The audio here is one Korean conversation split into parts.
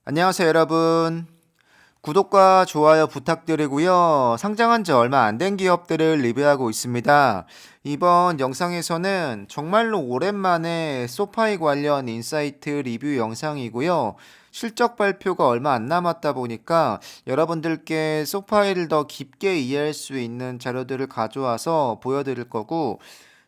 안녕하세요, 여러분. 구독과 좋아요 부탁드리고요. 상장한 지 얼마 안 된 기업들을 리뷰하고 있습니다. 이번 영상에서는 정말로 오랜만에 소파이 관련 인사이트 리뷰 영상이고요. 실적 발표가 얼마 안 남았다 보니까 여러분들께 소파이를 더 깊게 이해할 수 있는 자료들을 가져와서 보여드릴 거고,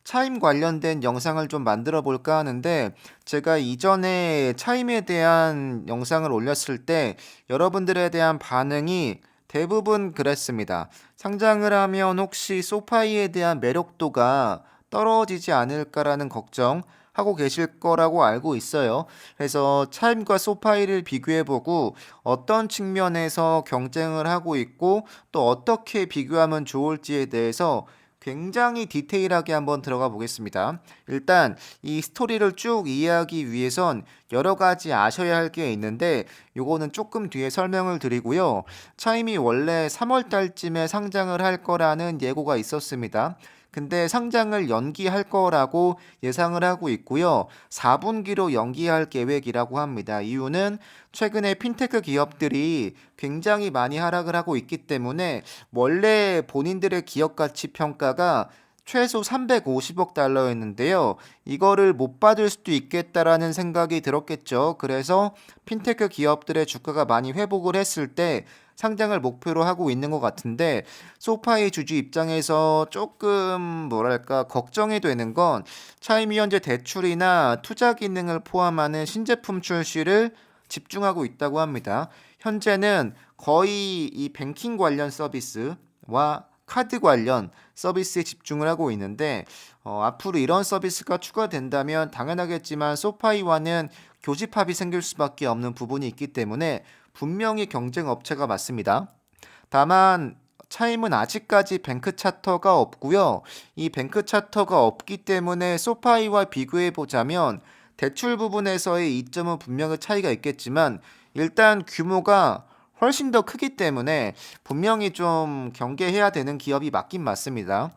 차임 관련된 영상을 좀 만들어 볼까 하는데, 제가 이전에 차임에 대한 영상을 올렸을 때 여러분들에 대한 반응이 대부분 그랬습니다. 상장을 하면 혹시 소파이에 대한 매력도가 떨어지지 않을까라는 걱정 하고 계실 거라고 알고 있어요. 그래서 차임과 소파이를 비교해보고 어떤 측면에서 경쟁을 하고 있고 또 어떻게 비교하면 좋을지에 대해서 굉장히 디테일하게 한번 들어가 보겠습니다. 일단 이 스토리를 쭉 이해하기 위해선 여러 가지 아셔야 할 게 있는데 요거는 조금 뒤에 설명을 드리고요. 차임이 원래 3월 달쯤에 상장을 할 거라는 예고가 있었습니다. 근데 상장을 연기할 거라고 예상을 하고 있고요. 4분기로 연기할 계획이라고 합니다. 이유는 최근에 핀테크 기업들이 굉장히 많이 하락을 하고 있기 때문에 원래 본인들의 기업 가치 평가가 최소 350억 달러였는데요. 이거를 못 받을 수도 있겠다라는 생각이 들었겠죠. 그래서 핀테크 기업들의 주가가 많이 회복을 했을 때 상장을 목표로 하고 있는 것 같은데, 소파의 주주 입장에서 조금 뭐랄까 걱정이 되는 건 차임이 현재 대출이나 투자 기능을 포함하는 신제품 출시를 집중하고 있다고 합니다. 현재는 거의 이 뱅킹 관련 서비스와 카드 관련 서비스에 집중을 하고 있는데, 앞으로 이런 서비스가 추가된다면 당연하겠지만 소파이와는 교집합이 생길 수밖에 없는 부분이 있기 때문에 분명히 경쟁 업체가 맞습니다. 다만 차임은 아직까지 뱅크 차터가 없고요. 이 뱅크 차터가 없기 때문에 소파이와 비교해 보자면 대출 부분에서의 이점은 분명히 차이가 있겠지만 일단 규모가 훨씬 더 크기 때문에 분명히 좀 경계해야 되는 기업이 맞긴 맞습니다.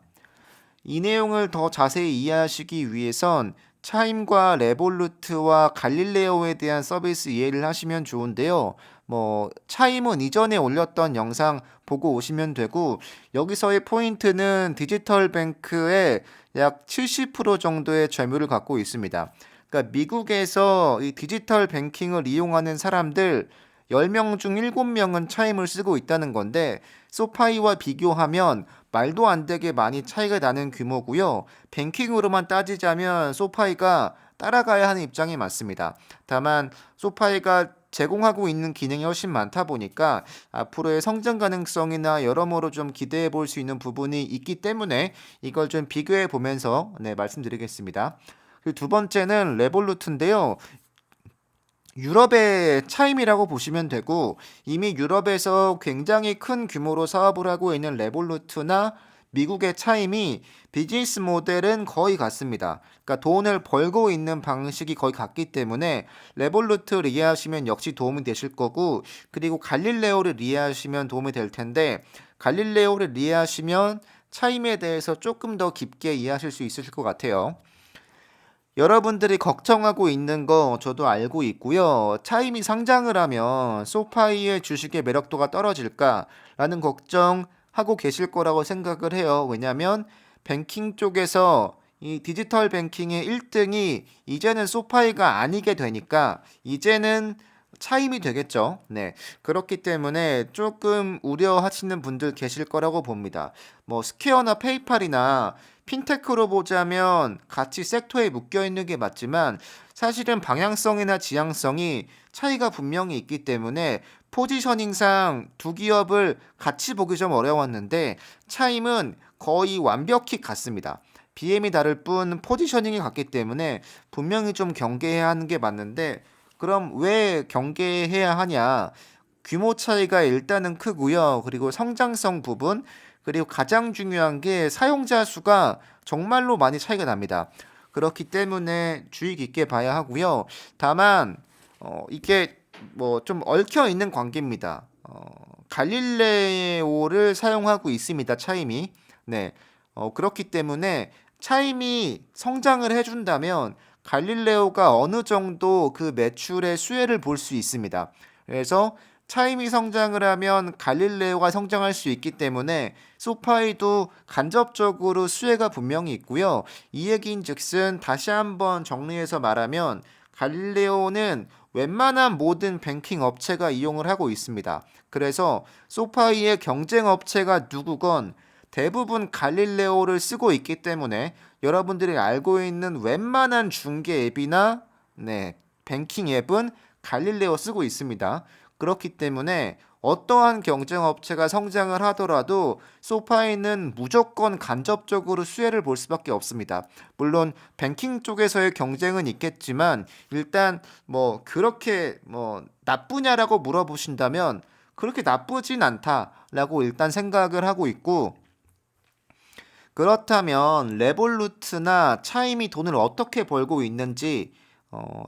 이 내용을 더 자세히 이해하시기 위해선 차임과 레볼루트와 갈릴레오에 대한 서비스 이해를 하시면 좋은데요. 차임은 이전에 올렸던 영상 보고 오시면 되고, 여기서의 포인트는 디지털 뱅크의 약 70% 정도의 점유율을 갖고 있습니다. 그러니까 미국에서 이 디지털 뱅킹을 이용하는 사람들 10명 중 7명은 차임을 쓰고 있다는 건데, 소파이와 비교하면 말도 안 되게 많이 차이가 나는 규모고요. 뱅킹으로만 따지자면 소파이가 따라가야 하는 입장이 맞습니다. 다만 소파이가 제공하고 있는 기능이 훨씬 많다 보니까 앞으로의 성장 가능성이나 여러모로 좀 기대해 볼 수 있는 부분이 있기 때문에 이걸 좀 비교해 보면서 말씀드리겠습니다. 그리고 두 번째는 레볼루트인데요. 유럽의 차임이라고 보시면 되고, 이미 유럽에서 굉장히 큰 규모로 사업을 하고 있는 레볼루트나 미국의 차임이 비즈니스 모델은 거의 같습니다. 그러니까 돈을 벌고 있는 방식이 거의 같기 때문에 레볼루트를 이해하시면 역시 도움이 되실 거고, 그리고 갈릴레오를 이해하시면 도움이 될 텐데, 갈릴레오를 이해하시면 차임에 대해서 조금 더 깊게 이해하실 수 있으실 것 같아요. 여러분들이 걱정하고 있는 거 저도 알고 있고요. 차임이 상장을 하면 소파이의 주식의 매력도가 떨어질까라는 걱정하고 계실 거라고 생각을 해요. 왜냐하면 뱅킹 쪽에서 이 디지털 뱅킹의 1등이 이제는 소파이가 아니게 되니까 이제는 차임이 되겠죠. 네. 그렇기 때문에 조금 우려하시는 분들 계실 거라고 봅니다. 스퀘어나 페이팔이나 핀테크로 보자면 같이 섹터에 묶여 있는 게 맞지만 사실은 방향성이나 지향성이 차이가 분명히 있기 때문에 포지셔닝상 두 기업을 같이 보기 좀 어려웠는데 차임은 거의 완벽히 같습니다. BM이 다를 뿐 포지셔닝이 같기 때문에 분명히 좀 경계해야 하는 게 맞는데, 그럼 왜 경계해야 하냐? 규모 차이가 일단은 크고요. 그리고 성장성 부분, 그리고 가장 중요한 게 사용자 수가 정말로 많이 차이가 납니다. 그렇기 때문에 주의 깊게 봐야 하고요. 다만 이게 좀 얽혀 있는 관계입니다. 갈릴레오를 사용하고 있습니다. 차임이. 네. 그렇기 때문에 차임이 성장을 해준다면 갈릴레오가 어느 정도 그 매출의 수혜를 볼 수 있습니다. 그래서 차임이 성장을 하면 갈릴레오가 성장할 수 있기 때문에 소파이도 간접적으로 수혜가 분명히 있고요. 이 얘기인즉슨 다시 한번 정리해서 말하면 갈릴레오는 웬만한 모든 뱅킹 업체가 이용을 하고 있습니다. 그래서 소파이의 경쟁 업체가 누구건 대부분 갈릴레오를 쓰고 있기 때문에 여러분들이 알고 있는 웬만한 중개 앱이나 뱅킹 앱은 갈릴레오 쓰고 있습니다. 그렇기 때문에 어떠한 경쟁 업체가 성장을 하더라도 소파이는 무조건 간접적으로 수혜를 볼 수밖에 없습니다. 물론 뱅킹 쪽에서의 경쟁은 있겠지만 일단 그렇게 나쁘냐라고 물어보신다면 그렇게 나쁘진 않다라고 일단 생각을 하고 있고, 그렇다면 레볼루트나 차임이 돈을 어떻게 벌고 있는지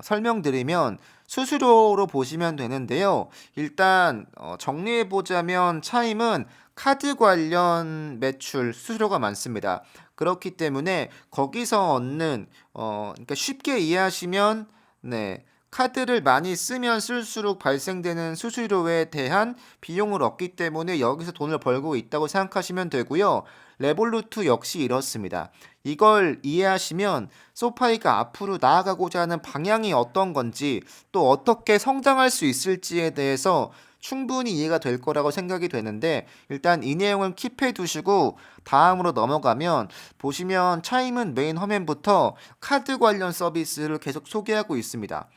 설명드리면 수수료로 보시면 되는데요. 일단 정리해보자면 차임은 카드 관련 매출 수수료가 많습니다. 그렇기 때문에 거기서 얻는 그러니까 쉽게 이해하시면 카드를 많이 쓰면 쓸수록 발생되는 수수료에 대한 비용을 얻기 때문에 여기서 돈을 벌고 있다고 생각하시면 되고요. 레볼루트 역시 이렇습니다. 이걸 이해하시면 소파이가 앞으로 나아가고자 하는 방향이 어떤 건지 또 어떻게 성장할 수 있을지에 대해서 충분히 이해가 될 거라고 생각이 되는데, 일단 이 내용을 킵해 두시고 다음으로 넘어가면 보시면 차임은 메인 화면부터 카드 관련 서비스를 계속 소개하고 있습니다.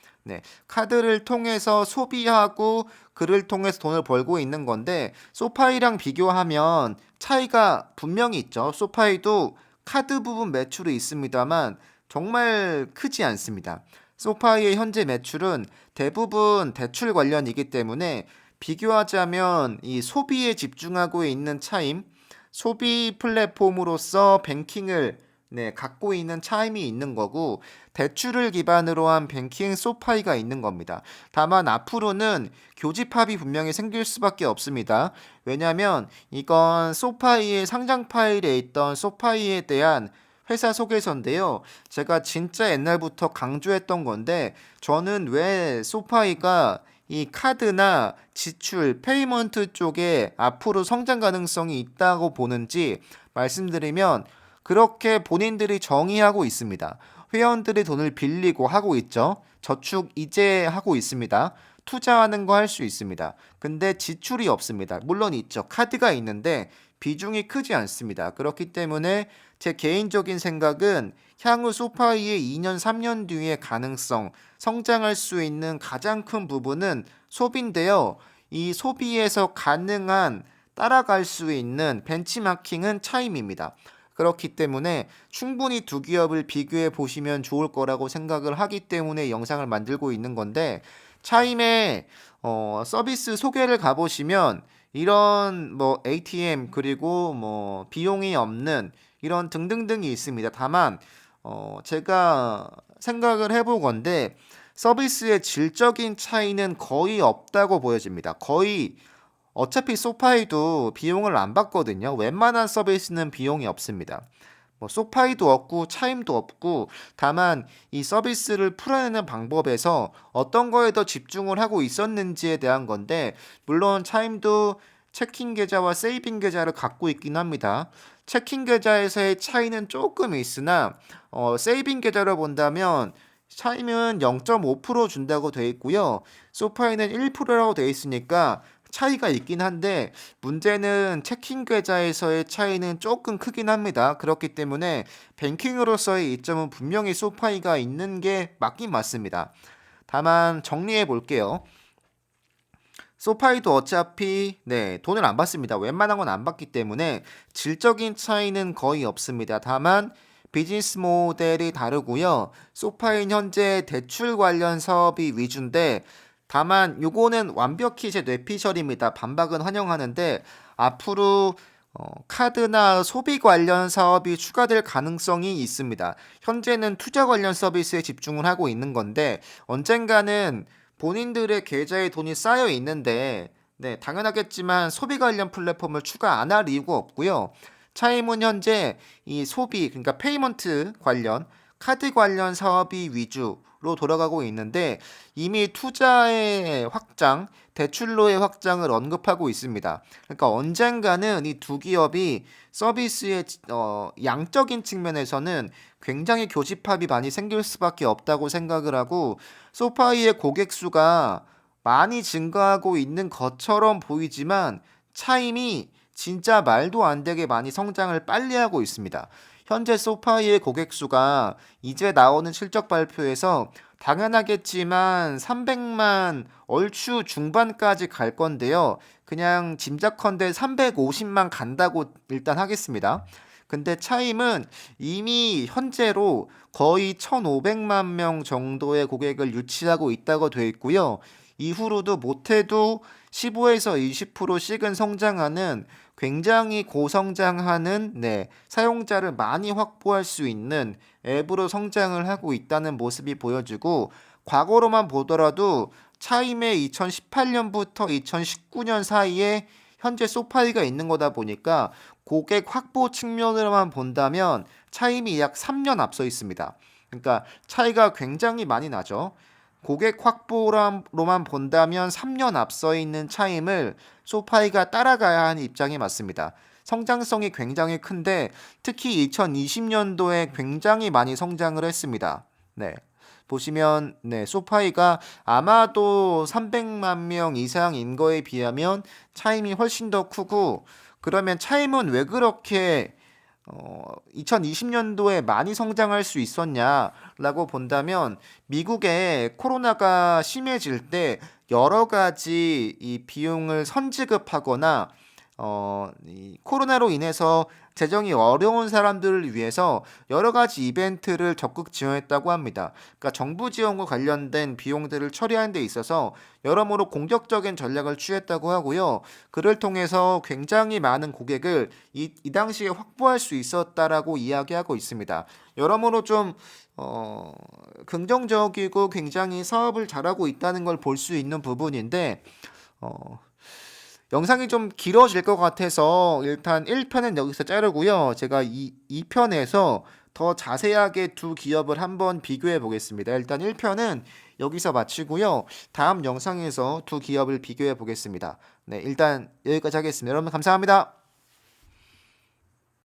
카드를 통해서 소비하고 그를 통해서 돈을 벌고 있는 건데 소파이랑 비교하면 차이가 분명히 있죠. 소파이도 카드 부분 매출이 있습니다만 정말 크지 않습니다. 소파이의 현재 매출은 대부분 대출 관련이기 때문에 비교하자면 이 소비에 집중하고 있는 차임, 소비 플랫폼으로서 뱅킹을 갖고 있는 차임이 있는 거고, 대출을 기반으로 한 뱅킹 소파이가 있는 겁니다. 다만 앞으로는 교집합이 분명히 생길 수밖에 없습니다. 왜냐하면 이건 소파이의 상장 파일에 있던 소파이에 대한 회사 소개서인데요. 제가 진짜 옛날부터 강조했던 건데, 저는 왜 소파이가 이 카드나 지출, 페이먼트 쪽에 앞으로 성장 가능성이 있다고 보는지 말씀드리면, 그렇게 본인들이 정의하고 있습니다. 회원들이 돈을 빌리고 하고 있죠. 저축 이제 하고 있습니다. 투자하는 거 할 수 있습니다. 근데 지출이 없습니다. 물론 있죠. 카드가 있는데 비중이 크지 않습니다. 그렇기 때문에 제 개인적인 생각은 향후 소파이의 2년, 3년 뒤의 가능성, 성장할 수 있는 가장 큰 부분은 소비인데요. 이 소비에서 가능한 따라갈 수 있는 벤치마킹은 차임입니다. 그렇기 때문에 충분히 두 기업을 비교해 보시면 좋을 거라고 생각을 하기 때문에 영상을 만들고 있는 건데, 차임의 서비스 소개를 가보시면 이런 ATM 그리고 비용이 없는 이런 등등등이 있습니다. 다만 제가 생각을 해보건데 서비스의 질적인 차이는 거의 없다고 보여집니다. 거의 어차피 소파이도 비용을 안 받거든요. 웬만한 서비스는 비용이 없습니다. 소파이도 없고 차임도 없고, 다만 이 서비스를 풀어내는 방법에서 어떤 거에 더 집중을 하고 있었는지에 대한 건데, 물론 차임도 체킹 계좌와 세이빙 계좌를 갖고 있긴 합니다. 체킹 계좌에서의 차이는 조금 있으나 세이빙 계좌로 본다면 차임은 0.5% 준다고 돼 있고요. 소파이는 1%라고 돼 있으니까 차이가 있긴 한데, 문제는 체킹 계좌에서의 차이는 조금 크긴 합니다. 그렇기 때문에 뱅킹으로서의 이점은 분명히 소파이가 있는 게 맞긴 맞습니다. 다만 정리해 볼게요. 소파이도 어차피 돈을 안 받습니다. 웬만한 건 안 받기 때문에 질적인 차이는 거의 없습니다. 다만 비즈니스 모델이 다르고요. 소파이는 현재 대출 관련 사업이 위주인데, 다만 요거는 완벽히 제 뇌피셜입니다. 반박은 환영하는데 앞으로 카드나 소비 관련 사업이 추가될 가능성이 있습니다. 현재는 투자 관련 서비스에 집중을 하고 있는 건데 언젠가는 본인들의 계좌에 돈이 쌓여 있는데 당연하겠지만 소비 관련 플랫폼을 추가 안 할 이유가 없고요. 차임은 현재 이 소비, 그러니까 페이먼트 관련 카드 관련 사업이 위주로 돌아가고 있는데 이미 투자의 확장, 대출로의 확장을 언급하고 있습니다. 그러니까 언젠가는 이 두 기업이 서비스의 양적인 측면에서는 굉장히 교집합이 많이 생길 수밖에 없다고 생각을 하고 소파이의 고객 수가 많이 증가하고 있는 것처럼 보이지만 차임이 진짜 말도 안 되게 많이 성장을 빨리 하고 있습니다. 현재 소파이의 고객 수가 이제 나오는 실적 발표에서 당연하겠지만 300만 얼추 중반까지 갈 건데요. 그냥 짐작컨대 350만 간다고 일단 하겠습니다. 근데 차임은 이미 현재로 거의 1,500만 명 정도의 고객을 유치하고 있다고 되어 있고요. 이후로도 못해도 15에서 20%씩은 성장하는 굉장히 고성장하는 사용자를 많이 확보할 수 있는 앱으로 성장을 하고 있다는 모습이 보여지고 과거로만 보더라도 차임의 2018년부터 2019년 사이에 현재 소파이가 있는 거다 보니까 고객 확보 측면으로만 본다면 차임이 약 3년 앞서 있습니다. 그러니까 차이가 굉장히 많이 나죠. 고객 확보로만 본다면 3년 앞서 있는 차임을 소파이가 따라가야 하는 입장이 맞습니다. 성장성이 굉장히 큰데 특히 2020년도에 굉장히 많이 성장을 했습니다. 네. 보시면 소파이가 아마도 300만 명 이상인 거에 비하면 차임이 훨씬 더 크고 그러면 차임은 왜 그렇게 2020년도에 많이 성장할 수 있었냐라고 본다면 미국에 코로나가 심해질 때 여러 가지 이 비용을 선지급하거나 이 코로나로 인해서 재정이 어려운 사람들을 위해서 여러 가지 이벤트를 적극 지원했다고 합니다. 그러니까 정부 지원과 관련된 비용들을 처리하는 데 있어서 여러모로 공격적인 전략을 취했다고 하고요. 그를 통해서 굉장히 많은 고객을 이 당시에 확보할 수 있었다라고 이야기하고 있습니다. 여러모로 좀 긍정적이고 굉장히 사업을 잘하고 있다는 걸 볼 수 있는 부분인데 영상이 좀 길어질 것 같아서 일단 1편은 여기서 자르고요. 제가 2편에서 더 자세하게 두 기업을 한번 비교해 보겠습니다. 일단 1편은 여기서 마치고요. 다음 영상에서 두 기업을 비교해 보겠습니다. 네, 일단 여기까지 하겠습니다. 여러분 감사합니다.